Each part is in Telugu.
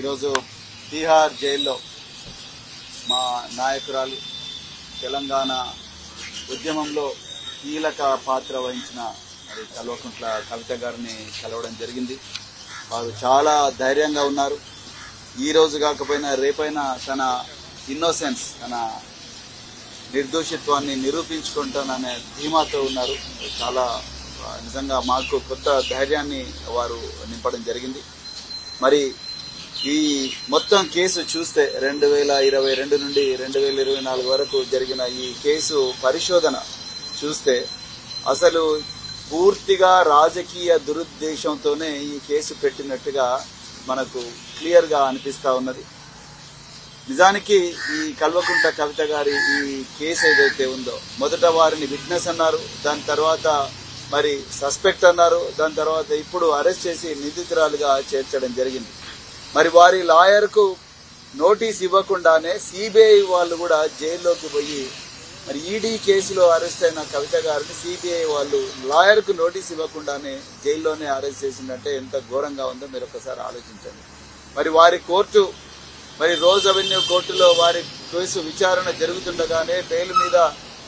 ఈరోజు తీహార్ జైల్లో మా నాయకురాలు తెలంగాణ ఉద్యమంలో కీలక పాత్ర వహించిన కల్వకుంట్ల కవిత గారిని కలవడం జరిగింది. వారు చాలా ధైర్యంగా ఉన్నారు. ఈ రోజు కాకపోయినా రేపైనా తన ఇన్నోసెన్స్, తన నిర్దోషిత్వాన్ని నిరూపించుకుంటాననే ధీమాతో ఉన్నారు. చాలా నిజంగా మాకు కొత్త ధైర్యాన్ని వారు నింపడం జరిగింది. మరి ఈ మొత్తం కేసు చూస్తే 2022 నుండి 2024 వరకు జరిగిన ఈ కేసు పరిశోధన చూస్తే అసలు పూర్తిగా రాజకీయ దురుద్దేశంతోనే ఈ కేసు పెట్టినట్టుగా మనకు క్లియర్ గా అనిపిస్తా ఉన్నది. నిజానికి ఈ కల్వకుంట్ల కవిత గారి ఈ కేసు ఏదైతే ఉందో, మొదట వారిని విట్నెస్ అన్నారు, దాని తర్వాత మరి సస్పెక్ట్ అన్నారు, దాని తర్వాత ఇప్పుడు అరెస్ట్ చేసి నిందితురాలుగా చేర్చడం జరిగింది. మరి వారి లాయర్కు నోటీస్ ఇవ్వకుండానే సిబిఐ వాళ్ళు కూడా జైల్లోకి పోయి మరి ఈడీ కేసులో అరెస్ట్ అయిన కవిత గారిని సిబిఐ వాళ్ళు లాయర్కు నోటీస్ ఇవ్వకుండానే జైల్లోనే అరెస్ట్ చేసిందంటే ఎంత ఘోరంగా ఉందో మీరు ఒకసారి ఆలోచించండి. మరి వారి కోర్టు, మరి రోజ్ అవెన్యూ కోర్టులో వారి కేసు విచారణ జరుగుతుండగానే బెయిల్ మీద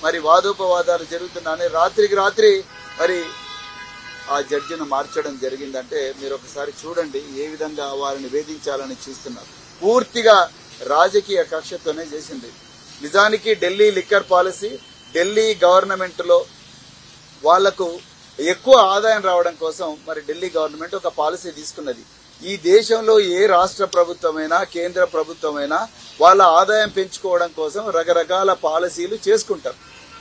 మరి వాదోపవాదాలు జరుగుతుండగానే రాత్రికి రాత్రి మరి ఆ జడ్జిను మార్చడం జరిగిందంటే మీరు ఒకసారి చూడండి ఏ విధంగా వారిని వేధించాలని చూస్తున్నారు. పూర్తిగా రాజకీయ కక్షతోనే చేసింది. నిజానికి Delhi liquor policy, Delhi government లో వాళ్లకు ఎక్కువ ఆదాయం రావడం కోసం మరి ఢిల్లీ గవర్నమెంట్ ఒక పాలసీ తీసుకున్నది. ఈ దేశంలో ఏ రాష్ట్ర ప్రభుత్వమైనా కేంద్ర ప్రభుత్వమైనా వాళ్ళ ఆదాయం పెంచుకోవడం కోసం రకరకాల పాలసీలు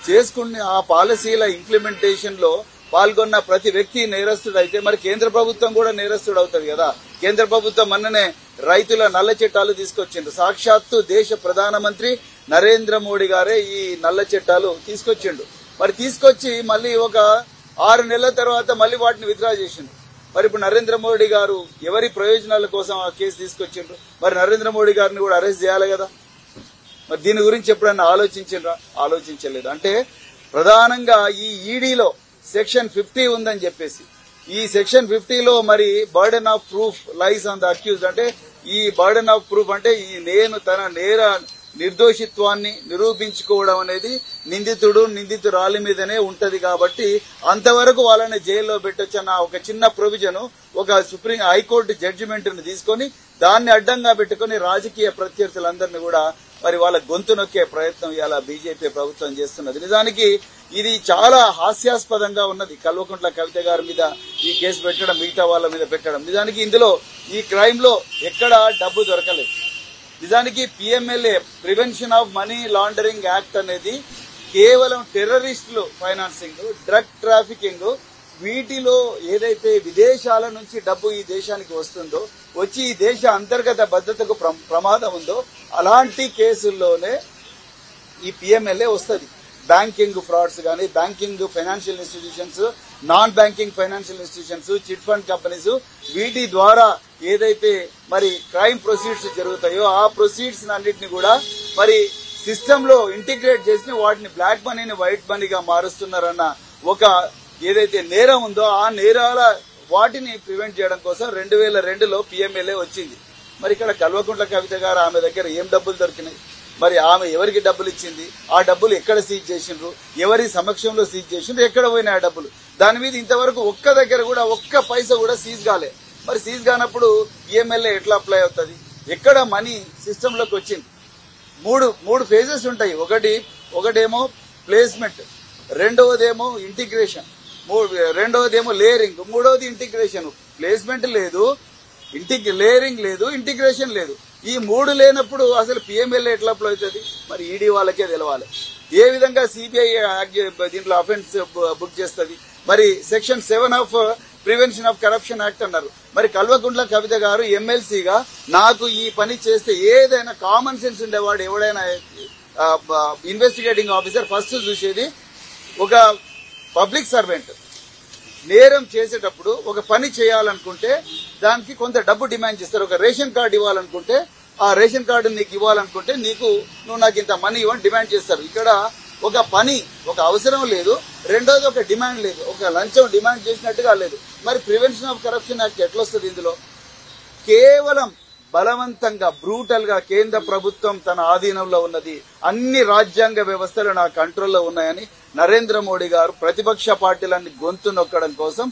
చేసుకుని ఆ పాలసీల ఇంప్లిమెంటేషన్ లో పాల్గొన్న ప్రతి వ్యక్తి నేరస్తుడైతే మరి కేంద్ర ప్రభుత్వం కూడా నేరస్తుడు అవుతుంది కదా. కేంద్ర ప్రభుత్వం మొన్ననే రైతుల నల్ల చట్టాలు తీసుకొచ్చిండు. సాక్షాత్తు దేశ ప్రధానమంత్రి నరేంద్ర మోడీ గారే ఈ నల్ల చట్టాలు తీసుకొచ్చిండు. మరి తీసుకొచ్చి మళ్ళీ ఒక 6 నెలల తర్వాత మళ్ళీ వాటిని విత్డ్రా చేసిండు. మరి ఇప్పుడు నరేంద్ర మోడీ గారు ఎవరి ప్రయోజనాల కోసం ఆ కేసు తీసుకొచ్చిండ్రు? మరి నరేంద్ర మోడీ గారిని కూడా అరెస్ట్ చేయాలి కదా. మరి దీని గురించి ఎప్పుడన్నా ఆలోచించిండ్రా? ఆలోచించలేదు. అంటే ప్రధానంగా ఈ ఈడీలో సెక్షన్ 50 ఉందని చెప్పేసి, ఈ సెక్షన్ 50లో మరి burden of proof lies on the accused. అంటే ఈ బర్డెన్ ఆఫ్ ప్రూఫ్ అంటే ఈ తన నేర నిర్దోషిత్వాన్ని నిరూపించుకోవడం అనేది నిందితురాలి మీదనే ఉంటది. కాబట్టి అంతవరకు వాళ్ళని జైల్లో పెట్టొచ్చన్న ఒక చిన్న ప్రొవిజన్ ఒక సుప్రీం హైకోర్టు జడ్జిమెంట్ ను తీసుకొని దాన్ని అడ్డంగా పెట్టుకుని రాజకీయ ప్రత్యర్థులందరినీ కూడా మరి వాళ్ళ గొంతు నొక్కే ప్రయత్నం ఇలా బీజేపీ ప్రభుత్వం చేస్తున్నది. నిజానికి ఇది చాలా హాస్యాస్పదంగా ఉన్నది. కల్వకుంట్ల కవిత గారి మీద ఈ కేసు పెట్టడం, మిగతా వాళ్ళ మీద పెట్టడం. నిజానికి ఇందులో ఈ క్రైమ్ లో ఎక్కడా డబ్బు దొరకలేదు. నిజానికి PMLA, prevention of money laundering act అనేది కేవలం టెర్రరిస్టులు ఫైనాన్సింగ్, డ్రగ్ ట్రాఫికింగ్, వీటిలో ఏదైతే విదేశాల నుంచి డబ్బు ఈ దేశానికి వస్తుందో, వచ్చి ఈ దేశ అంతర్గత భద్రతకు ప్రమాదం ఉందో అలాంటి కేసుల్లోనే ఈ పిఎంఎల్ఏ వస్తుంది. బ్యాంకింగ్ ఫ్రాడ్స్ గానీ, banking financial institutions, non banking financial institutions, chit fund companies, వీటి ద్వారా ఏదైతే మరి క్రైమ్ ప్రొసీడ్స్ జరుగుతాయో ఆ ప్రొసీడ్స్ అన్నింటినీ కూడా మరి సిస్టమ్ లో ఇంటిగ్రేట్ చేసి వాటిని బ్లాక్ మనీని వైట్ మనీగా మారుస్తున్నారన్న ఒక ఏదైతే నేరం ఉందో ఆ నేరాల వాటిని ప్రివెంట్ చేయడం కోసం 2002లో పిఎంఎల్ఏ వచ్చింది. మరి ఇక్కడ కల్వకుంట్ల కవిత గారు ఆమె దగ్గర ఏం డబ్బులు దొరికినాయి, మరి ఆమె ఎవరికి డబ్బులు ఇచ్చింది, ఆ డబ్బులు ఎక్కడ సీజ్ చేసిండ్రు, ఎవరి సమక్షంలో సీజ్ చేసిండ్రు, ఎక్కడ పోయినాయి ఆ డబ్బులు, దాని మీద ఇంతవరకు ఒక్క దగ్గర కూడా ఒక్క పైసా కూడా సీజ్ కాలే. మరి సీజ్ కానప్పుడు పిఎంఎల్ఏ ఎట్లా అప్లై అవుతుంది? ఎక్కడ మనీ సిస్టమ్ లోకి వచ్చింది? మూడు ఫేజెస్ ఉంటాయి. ఒకటేమో ప్లేస్మెంట్, రెండవదేమో ఇంటిగ్రేషన్, రెండవదేమో లేయరింగ్, మూడవది ఇంటిగ్రేషన్. ప్లేస్మెంట్ లేదు, లేయరింగ్ లేదు, ఇంటిగ్రేషన్ లేదు. ఈ 3 లేనప్పుడు అసలు పిఎంఎల్ఏ ఎట్లా అప్లై అవుతుంది? మరి ఈడీ వాళ్ళకే తెలవాలి. ఏ విధంగా సిబిఐ దీంట్లో అఫెన్స్ బుక్ చేస్తుంది? మరి section 7 of prevention of corruption act అన్నారు. మరి కల్వకుంట్ల కవిత గారు ఎమ్మెల్సీగా నాకు ఈ పని చేస్తే ఏదైనా కామన్ సెన్స్ ఉండేవాడు ఎవడైనా ఇన్వెస్టిగేటింగ్ ఆఫీసర్ ఫస్ట్ చూసేది ఒక పబ్లిక్ సర్వెంట్ నేరం చేసేటప్పుడు ఒక పని చేయాలనుకుంటే దానికి కొంత డబ్బు డిమాండ్ చేస్తారు. ఒక రేషన్ కార్డు ఇవ్వాలనుకుంటే ఆ రేషన్ కార్డు నీకు ఇవ్వాలనుకుంటే నువ్వు నాకు ఇంత మనీ ఇవ్వని డిమాండ్ చేస్తారు. ఇక్కడ ఒక పని, ఒక అవసరం లేదు, రెండోది ఒక డిమాండ్ లేదు, ఒక లంచం డిమాండ్ చేసినట్టుగా లేదు. మరి ప్రివెన్షన్ ఆఫ్ కరప్షన్ యాక్ట్ ఎట్లొస్తుంది? ఇందులో కేవలం బలవంతంగా బ్రూటల్ గా కేంద్ర ప్రభుత్వం తన ఆధీనంలో ఉన్నది, అన్ని రాజ్యాంగ వ్యవస్థలు నా కంట్రోల్లో ఉన్నాయని నరేంద్ర మోడీ గారు ప్రతిపక్ష పార్టీలన్నీ గొంతు నొక్కడం కోసం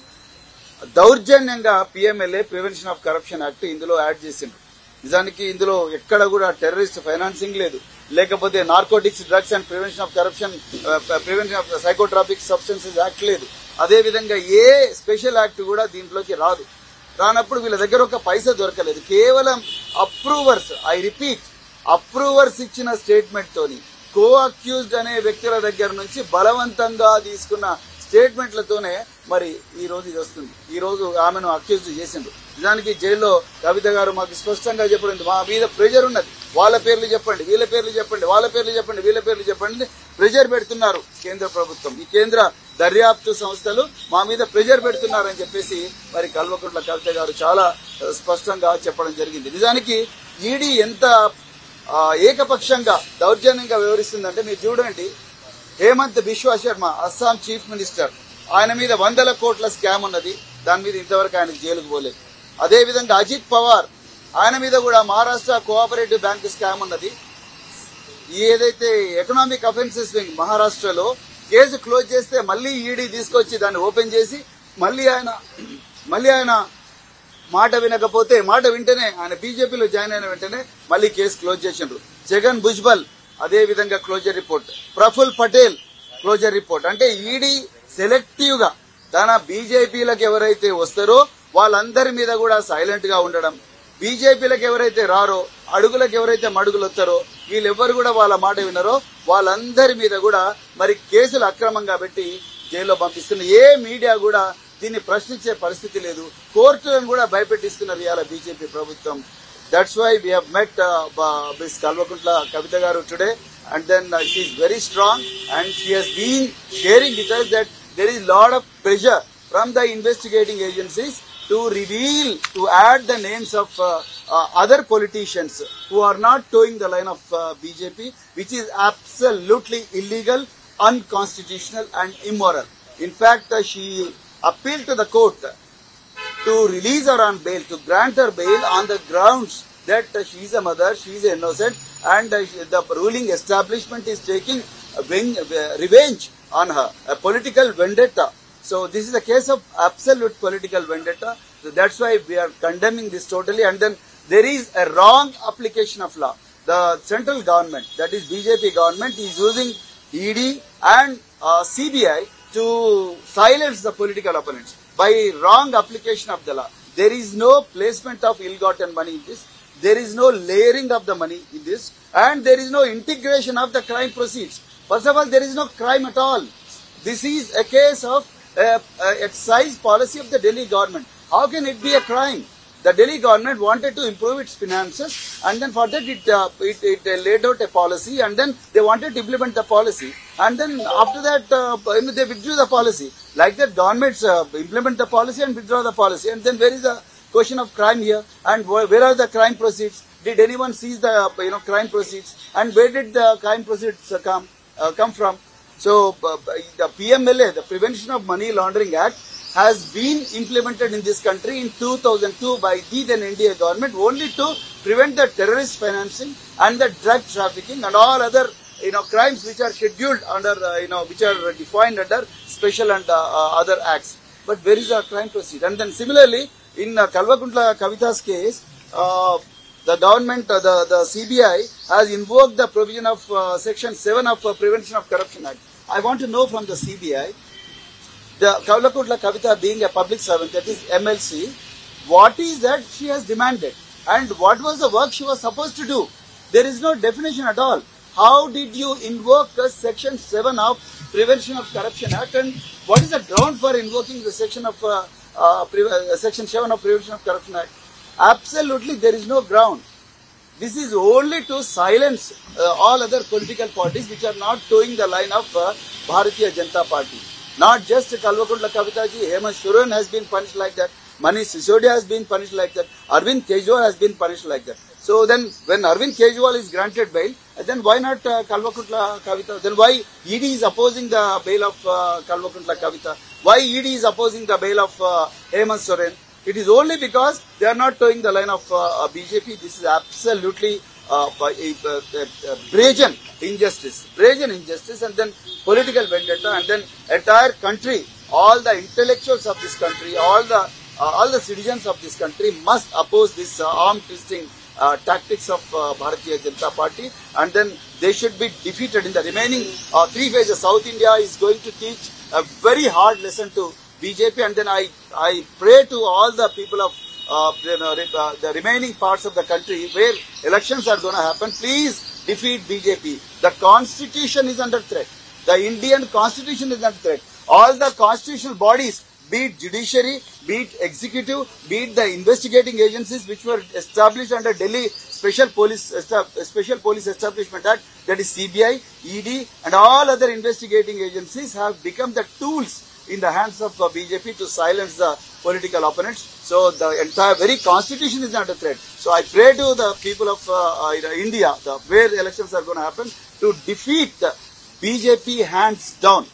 దౌర్జన్యంగా PMLA prevention of corruption act ఇందులో యాడ్ చేసిండ్రు. నిజానికి ఇందులో ఎక్కడ కూడా టెర్రరిస్ట్ ఫైనాన్సింగ్ లేదు, లేకపోతే narcotics drugs and prevention of corruption, prevention of psychotropic substances act లేదు. అదేవిధంగా ఏ స్పెషల్ యాక్ట్ కూడా దీంట్లోకి రాదు. రానప్పుడు వీళ్ళ దగ్గర ఒక పైసా దొరకలేదు, కేవలం అప్రూవర్స్, ఐ రిపీట్, అప్రూవర్స్ ఇచ్చిన స్టేట్మెంట్ తోని కో అక్యూజ్డ్ అనే వ్యక్తుల దగ్గర నుంచి బలవంతంగా తీసుకున్న స్టేట్మెంట్లతోనే మరి ఈ రోజు ఇది వస్తుంది. ఈ రోజు ఆమెను అక్యూజ్ చేసిండ్రు. నిజానికి జైల్లో కవిత గారు మాకు స్పష్టంగా చెప్పండి, మా మీద ప్రెజర్ ఉన్నది, వాళ్ళ పేర్లు చెప్పండి, వీళ్ళ పేర్లు చెప్పండి, వాళ్ళ పేర్లు చెప్పండి, వీళ్ళ పేర్లు చెప్పండి, ప్రెజర్ పెడుతున్నారు కేంద్ర ప్రభుత్వం, ఈ కేంద్ర దర్యాప్తు సంస్థలు మా మీద ప్రెజర్ పెడుతున్నారని చెప్పేసి మరి కల్వకుంట్ల కవిత గారు చాలా స్పష్టంగా చెప్పడం జరిగింది. నిజానికి ఈడీ ఎంత ఏకపక్షంగా దౌర్జన్యంగా వ్యవహరిస్తుందంటే మీరు చూడండి. హేమంత్ బిశ్వా శర్మ అస్సాం చీఫ్ మినిస్టర్, ఆయన మీద 100 కోట్ల స్కామ్ ఉన్నది, దాని మీద ఇంతవరకు ఆయన జైలుకు పోలేదు. అదేవిధంగా అజిత్ పవార్, ఆయన మీద కూడా మహారాష్ట్ర కోఆపరేటివ్ బ్యాంక్ స్కామ్ ఉన్నది. ఏదైతే ఎకనామిక్ అఫెన్సెస్ వింగ్ మహారాష్ట్రలో కేసు క్లోజ్ చేస్తే మళ్లీ ఈడీ తీసుకొచ్చి దాన్ని ఓపెన్ చేసి మళ్లీ ఆయన మాట వినకపోతే, మాట వింటేనే ఆయన బీజేపీలో జాయిన్ అయిన వెంటనే మళ్లీ కేసు క్లోజ్ చేసిండ్రు. జగన్ భుజ్బల్ అదే విధంగా closure report, Praful Patel closure report. అంటే ఈడీ సెలెక్టివ్ గా తన బీజేపీలకు ఎవరైతే వస్తారో వాళ్ళందరి మీద కూడా సైలెంట్ గా ఉండడం, బీజేపీలకు ఎవరైతే రారో, అడుగులకు ఎవరైతే మడుగులు వస్తారో, వీళ్ళెవ్వరు కూడా వాళ్ళ మాట వినరో వాళ్ళందరి మీద కూడా మరి కేసులు అక్రమంగా పెట్టి జైల్లో పంపిస్తున్నారు. ఏ మీడియా కూడా దీన్ని ప్రశ్నించే పరిస్థితి లేదు. కోర్టులను కూడా భయపెట్టిస్తున్నారు ఇవాళ బీజేపీ ప్రభుత్వం. That's why we have met Ms. Kalvakuntla Kavita Garu today, and then she is very strong, and she has been sharing with us that there is a lot of pressure from the investigating agencies to reveal, to add the names of other politicians who are not towing the line of BJP, which is absolutely illegal, unconstitutional and immoral. In fact, she appealed to the court to release her on bail, to grant her bail on the grounds that she is a mother, she is innocent, and the ruling establishment is taking revenge on her, a political vendetta. So this is a case of absolute political vendetta. So that's why we are condemning this totally. And then there is a wrong application of law. The central government, that is BJP government, is using ED and CBI to silence the political opponents by wrong application of the law. There is no placement of ill-gotten money in this. There is no layering of the money in this, and there is no integration of the crime proceeds. First of all, there is no crime at all. This is a case of excise policy of the Delhi government. How can it be a crime? The Delhi government wanted to improve its finances, and then for that it laid out a policy, and then they wanted to implement the policy, and then after that they withdrew the policy. Like that, governments implement the policy and withdraw the policy, and then where is the question of crime here? And where are the crime proceeds? Did anyone seize the crime proceeds? And where did the crime proceeds come from? So the PMLA, the Prevention of Money Laundering Act, has been implemented in this country in 2002 by the then NDA government only to prevent the terrorist financing and the drug trafficking and all other crimes which are scheduled under which are defined under special and other acts. But where is the crime proceed? And then similarly in Kalvakuntla Kavita's case, the government, the CBI has invoked the provision of Section 7 of Prevention of Corruption Act. I want to know from the CBI, the Kalvakuntla Kavita being a public servant, that is MLC, what is that she has demanded and what was the work she was supposed to do? There is no definition at all. How did you invoke Section 7 of Prevention of Corruption Act, and what is the ground for invoking the Section 7 of Prevention of Corruption Act? Absolutely there is no ground. This is only to silence all other political parties which are not towing the line of Bharatiya Janata Party. Not just Kalvakuntla Kavita ji, Hemant Soren has been punished like that, Manish Sisodia has been punished like that, Arvind Kejriwal has been punished like that. So then when Arvind Kejriwal is granted bail, then why not Kalvakuntla Kavita? Then why ED is opposing the bail of Kalvakuntla Kavita? Why ED is opposing the bail of Hemant Soren? It is only because they are not towing the line of BJP. This is absolutely brazen injustice, and then political vendetta, and then entire country, all the intellectuals of this country, all the citizens of this country must oppose this arm twisting tactics of Bharatiya Janata Party, and then they should be defeated in the remaining 3 phases. South India is going to teach a very hard lesson to BJP, and then I pray to all the people of the remaining parts of the country where elections are going to happen, please defeat BJP. The constitution is under threat. The Indian constitution is under threat. All the constitutional bodies, be it judiciary, be it executive, be it the investigating agencies which were established under Delhi Special Police Establishment Act, that is CBI, ED, and all other investigating agencies have become the tools in the hands of BJP to silence the political opponents. So the entire very constitution is under threat. So I pray to the people of India, where elections are going to happen, to defeat the BJP hands down.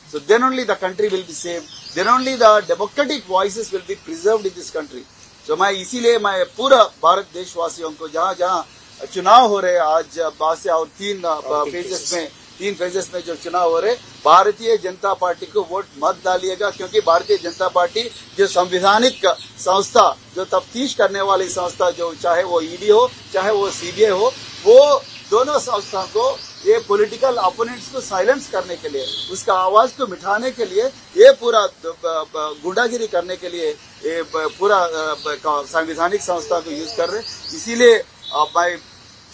So then only the country will be saved. Then only the democratic voices will be preserved in this country. So इसीलिए मैं पूरा भारत देशवासियों को जहाँ चुनाव हो रहे आज बासे और 3 फेजेस में जो चुनाव हो रहे, भारतीय जनता पार्टी को वोट मत डालिएगा, क्योंकि भारतीय जनता पार्टी जो संवैधानिक संस्था, जो तफ्तीश करने वाली संस्था, जो चाहे वो ईडी हो चाहे वो सीबीआई हो, वो दोनों संस्था को ये पॉलिटिकल ओपोनेंट्स को साइलेंस करने के लिए, उसका आवाज को मिटाने के लिए, ये पूरा गुंडागिरी करने के लिए ये पूरा संवैधानिक संस्था को यूज कर रहे। इसीलिए मैं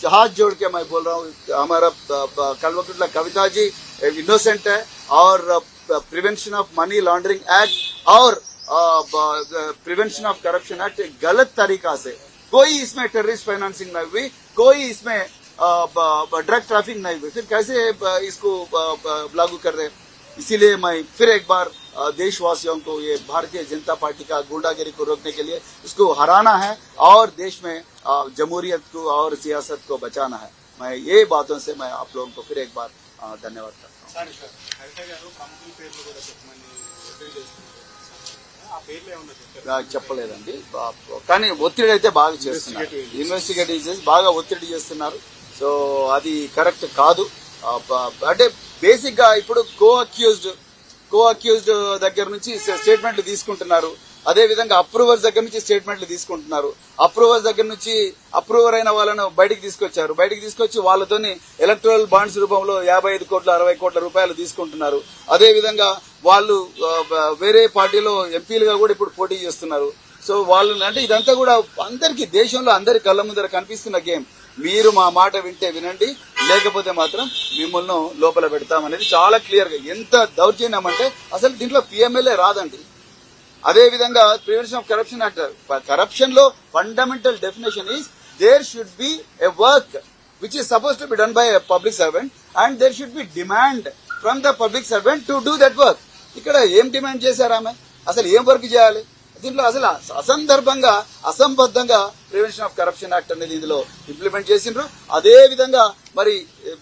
हाथ जोड़ के मैं बोल रहा हूँ, हमारा कल्वकुंटला कविता जी इनोसेंट है, और prevention of money laundering act और प्रिवेंशन ऑफ करप्शन एक्ट गलत तरीका से, कोई इसमें टेररिस्ट फाइनेंसिंग नहीं हुई, कोई इसमें ड्रग ट्रैफिक नहीं हुई, फिर कैसे इसको लागू कर रहे हैं। इसीलिए मैं फिर एक बार देशवासियों को ये भारतीय जनता पार्टी का गुंडागिरी को रोकने के लिए उसको हराना है और देश में जमहूरियत को और सियासत को बचाना है। मैं ये बातों से मैं आप लोगों को फिर एक बार धन्यवाद करता हूँ। చెప్పలేదండి, కానీ ఒత్తిడి అయితే బాగా చేస్తున్నారు, ఇన్వెస్టిగేటివ్ చేసి బాగా ఒత్తిడి చేస్తున్నారు. సో అది కరెక్ట్ కాదు. అంటే బేసిక్ గా ఇప్పుడు కో అక్యూజ్డ్ దగ్గర నుంచి స్టేట్మెంట్లు తీసుకుంటున్నారు, అదే విధంగా అప్రూవర్స్ దగ్గర నుంచి స్టేట్మెంట్లు తీసుకుంటున్నారు. అప్రూవర్స్ దగ్గర నుంచి అప్రూవర్ అయిన వాళ్ళను బయటికి తీసుకొచ్చి వాళ్ళతోని ఎలక్టరల్ బాండ్స్ రూపంలో 55 కోట్ల 60 కోట్ల రూపాయలు తీసుకుంటున్నారు. అదే విధంగా వాళ్ళు వేరే పార్టీలో ఎంపీలుగా కూడా ఇప్పుడు పోటీ చేస్తున్నారు. సో వాళ్ళు అంటే ఇదంతా కూడా అందరికీ, దేశంలో అందరి కళ్ళ ముందర కనిపిస్తున్న గేమ్. మీరు మా మాట వింటే వినండి, లేకపోతే మాత్రం మిమ్మల్ని లోపల పెడతామనేది చాలా క్లియర్ గా. ఎంత దౌర్జన్యం అంటే అసలు దీంట్లో పిఎంఎల్ఏ రాదండి. అదే విధంగా prevention of corruption act, corruption లో fundamental definition is there should be a work which is suppose to be done by a public servant, and there should be demand from the public servant to do that work. ఇక్కడ ఏం డిమాండ్ చేశారు ఆమె? అసలు ఏం వర్క్ చేయాలి? దీంట్లో అసలు అసందర్భంగా అసంబద్ధంగా ప్రివెన్షన్ ఆఫ్ కరప్షన్ యాక్ట్ అనేది ఇందులో ఇంప్లిమెంట్ చేసిండ్రు. అదే విధంగా మరి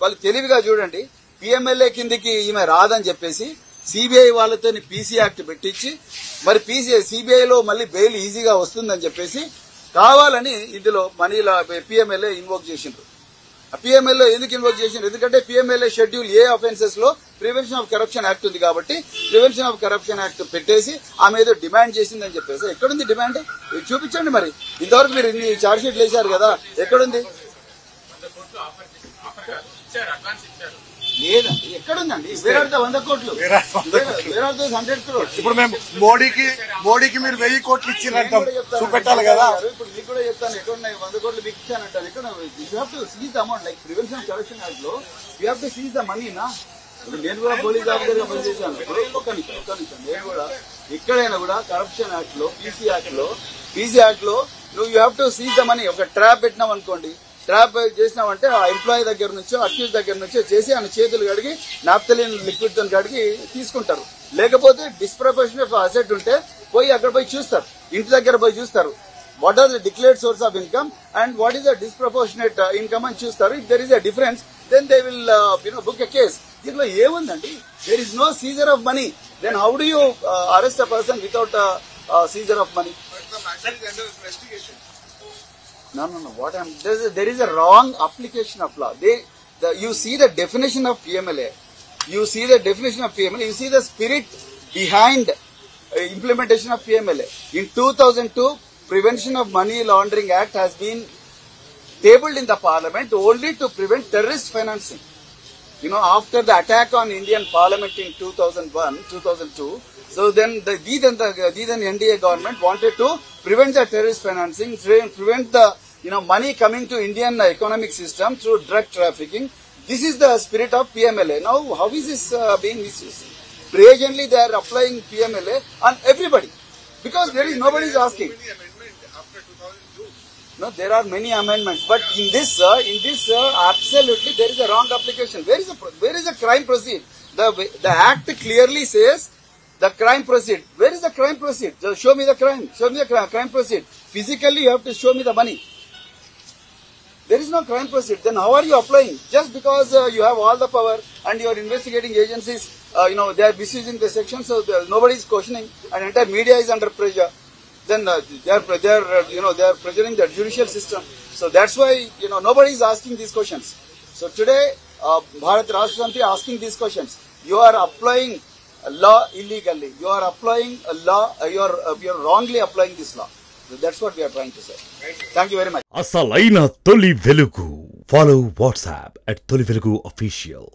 వాళ్ళు తెలివిగా చూడండి, పిఎంఎల్ఏ కిందికి ఈమె రాదని చెప్పేసి సిబిఐ వాళ్ళతో పీసీ యాక్ట్ పెట్టించి, మరి సిబిఐలో మళ్ళీ బెయిల్ ఈజీగా వస్తుందని చెప్పేసి కావాలని ఇందులో మనీలా పిఎంఎల్ఏ ఇన్వోక్ చేసిండ్రు. పిఎంఎల్ఏ ఎందుకు ఇన్వోక్ చేసిండ్రు? ఎందుకంటే పిఎంఎల్ఏ షెడ్యూల్ ఏ ఆఫెన్సెస్ లో ప్రివెన్షన్ ఆఫ్ కరప్షన్ యాక్ట్ ఉంది కాబట్టి ప్రివెన్షన్ ఆఫ్ కరప్షన్ యాక్ట్ పెట్టేసి ఆమె ఏదో డిమాండ్ చేసిందని చెప్పేసి, ఎక్కడుంది డిమాండ్? చూపించండి. మరి ఇంతవరకు మీరు ఇన్ని ఛార్జ్ షీట్లు వేశారు కదా, ఎక్కడుంది? లేదండి, ఎక్కడుందండి? వేరే 100 కోట్లు, వేరే 100 crores. ఇప్పుడు మేము మోడీకి మీరు 1000 కోట్లు ఇచ్చినట్టు చూపెట్టాలి కదా. ఇప్పుడు మీకు కూడా చెప్తాను, ఎక్కడున్నాయి 100 కోట్లు మీకు ఇచ్చానంటాను. ఎక్కడ you have to seize the amount. Like prevention of corruption act లో you have to seize the money నా. ఇప్పుడు నేను కూడా పోలీస్ ఆఫీసర్ గా పనిచేశాను. ఒక్క నిమిషం నేను కూడా ఎక్కడైనా కూడా కరప్షన్ యాక్ట్ లో పీసీ యాక్ట్ లో నువ్వు you have to seize the money. ఒక ట్రాప్ పెట్టినాం అనుకోండి, ట్రాప్ చేసినామంటే ఆ ఎంప్లాయీ దగ్గర నుంచో అక్యూజ్ దగ్గర నుంచో చేసి ఆయన చేతులు కడిగి నాప్థలిన్ లిక్విడ్ తో కడిగి తీసుకుంటారు. లేకపోతే డిస్ప్రపోర్షనేట్ అసెట్ ఉంటే పోయి అక్కడ పోయి చూస్తారు, ఇంటి దగ్గర పోయి చూస్తారు. What are the declared source of income and what is the disproportionate income అని చూస్తారు. If there is a difference then they will book a case. దీంట్లో ఏముందండి? There is no seizure of money. Then how do you arrest a person without seizure of money? matter is under investigation. No. What there is a wrong application of law. You see the definition of PMLA. You see the definition of PMLA. You see the spirit behind implementation of PMLA. In 2002, Prevention of Money Laundering Act has been tabled in the Parliament only to prevent terrorist financing. You know, after the attack on Indian Parliament in 2001, 2002, so then the then NDA government wanted to prevent the terrorist financing, prevent the money coming to Indian economic system through drug trafficking. This is the spirit of PMLA. Now, how is this being misused? Presently, they are applying PMLA on everybody because there is nobody is asking. After 2002. No, there are many amendments, but in this, absolutely there is a wrong application. Where is the crime proceed? The Act clearly says the crime proceed. Where is the crime proceed? Just show me the crime. Show me the crime proceed. Physically, you have to show me the money. There is no crime proceed. Then how are you applying? Just because you have all the power and your investigating agencies, they are misusing the section, so nobody is questioning, and entire media is under pressure. Then they are pressuring the judicial system. So that's why nobody is asking these questions. So today, Bharat Rashtra Samiti asking these questions. You are applying a law illegally. You are applying a law. You are wrongly applying this law. So that's what we are trying to say. Thank you very much. అసలైన తొలి వెలుగు. Follow WhatsApp @తొలి వెలుగు official.